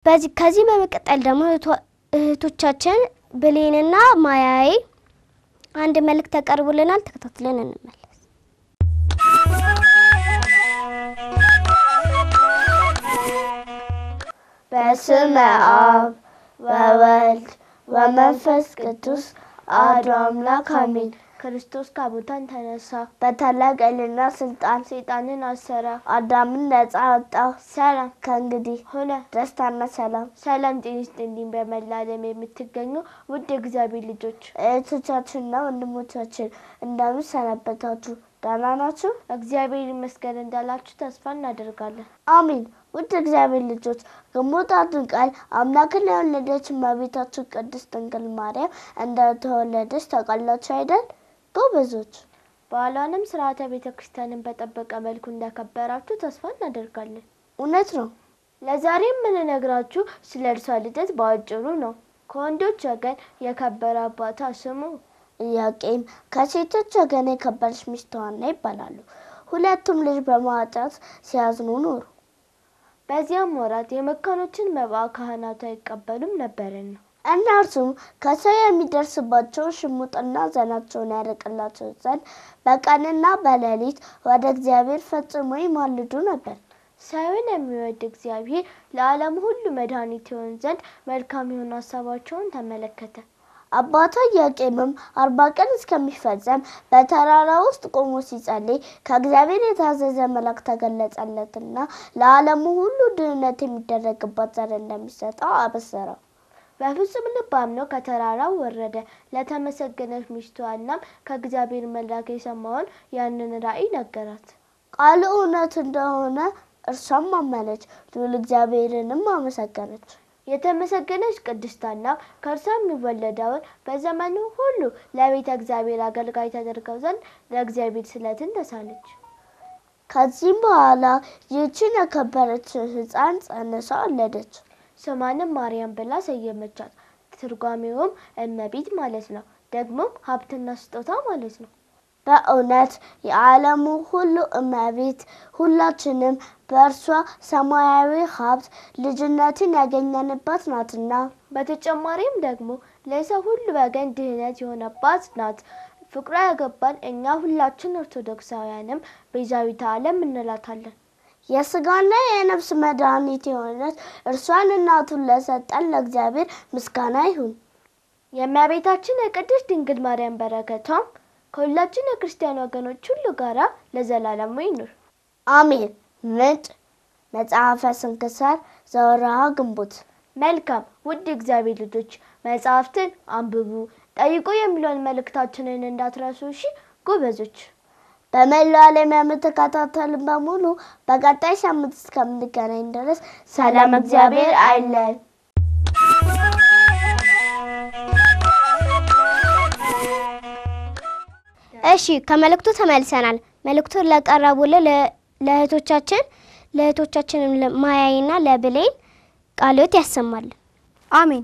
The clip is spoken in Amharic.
ከዚህ በመቀጠል ደግሞ እህቶቻችን ብሌንና ማያይ አንድ መልእክት ተቀርቦልናል ተከታትለን እንመለስ በስመ አብ ወወልድ ወመንፈስ ቅዱስ አሐዱ አምላክ አሜን ክርስቶስ ከሙታን ተነሳ በታላቅ ኃይልና ስልጣን ሰይጣንን አሰረ አዳምን ነፃ አወጣ ሰላም ከእንግዲህ ሆነ ደስታና ሰላም ጤና ይስጥልኝ በመላ ዓለም የምትገኙ ውድ እግዚአብሔር ልጆች እህቶቻችንና ወንድሞቻችን እንደምን ሰነበታችሁ ደህና ናችሁ እግዚአብሔር ይመስገን እንዳላችሁ ተስፋ እናደርጋለን አሜን ውድ እግዚአብሔር ልጆች ግንቦት ቃል አምላክን የወለደች እመቤታችን ቅድስት ድንግል ማርያም እንደተወለደች ታውቃላችሁ አይደል ጎበዞች በዓሏንም ሥርዓተ ቤተክርስቲያንን በጠበቀ መልኩ እንዳከበራችሁ ተስፋ እናደርጋለን እውነት ነው ለዛሬም የምንነግራችሁ ስለ እርሷ ልደት በአጭሩ ነው ከወንዶች ወገን የከበረ አባቷ ስሙ ኢያቄም ከሴቶች ወገን የከበረች ሚስት ሐና ይባላሉ ሁለቱም ልጅ በማጣት ሲያዝኑ ኖሩ በዚያም ወራት የመካኖችን መባ ካህናቱ አይቀበሉም ነበርና እነርሱም ከሰው የሚደርስባቸው ሽሙጥና ዘናቸውን ያርቅላቸው ዘንድ በቀንና በሌሊት ወደ እግዚአብሔር ፈጽሞ ይማልዱ ነበር ሰውን የሚወድ እግዚአብሔር ለዓለም ሁሉ መድኃኒት ይሆን ዘንድ መልካም የሆነ ሐሳባቸውን ተመለከተ አባቷ ኢያቄምም 40 ቀን እስከሚፈጸም በተራራ ውስጥ ቆሞ ሲጸልይ ከእግዚአብሔር የታዘዘ መልአክ ተገለጸለትና ለዓለም ሁሉ ድህነት የሚደረግበት ዘር እንደሚሰጠው አበሰረው በፍጹም ልብ አምኖ ከተራራው ወረደ ለተመሰገነች ሚስቱ ሐናም ከእግዚአብሔር መልአክ የሰማውን ያንን ራእይ ነገራት ቃሉ እውነት እንደሆነ እርሷም አመነች ልዑል እግዚአብሔርንም አመሰገነች የተመሰገነች ቅድስት ሐና ከእርሷ የሚወለደውን በዘመኑ ሁሉ ለቤተ እግዚአብሔር አገልጋይ ተደርገው ዘንድ ለእግዚአብሔር ስለትን ተሳለች ከዚህም በኋላ ይህችን የከበረች ሕፃን ጸንሳ ወለደች ስሟንም ማርያም ብላ ሰየመቻት ትርጓሜውም እመቤት ማለት ነው ደግሞም ሀብትና ስጦታ ማለት ነው በእውነት የዓለሙ ሁሉ እመቤት ሁላችንም በእርሷ ሰማያዊ ሀብት ልጅነትን ያገኘንባት ናትና በተጨማሪም ደግሞ ለሰው ሁሉ ወገን ድህነት የሆነባት ናት ፍቅሯ ያገባን እኛ ሁላችን ኦርቶዶክሳውያንም ቤዛዊተ ዓለም እንላታለን የሥጋና የነፍስ መድኃኒት የሆነች እርሷን እናቱን ለሰጠን ለእግዚአብሔር ምስጋና ይሁን የእመቤታችን የቅድስት ድንግል ማርያም በረከቷ ከሁላችን የክርስቲያን ወገኖች ሁሉ ጋር ለዘላለሙ ይኑር አሜን ምንጭ መጽሐፈ ስንክሳር ዘወርኀ ግንቦት መልካም ውድ እግዚአብሔር ልጆች መጽሐፍትን አንብቡ ጠይቁ የሚለውን መልእክታችንን እንዳትረሱ እሺ ጎበዞች በመላው ዓለም የምትከታተሉ በሙሉ በቀጣይ ሳምንት እስከምንገናኝ ድረስ ሰላም እግዚአብሔር አይለየን እሺ ከመልእክቱ ተመልሰናል መልእክቱን ለቀረቡልን ለእህቶቻችን ማያይና ለብሌን ቃልዎት ያሰማል አሜን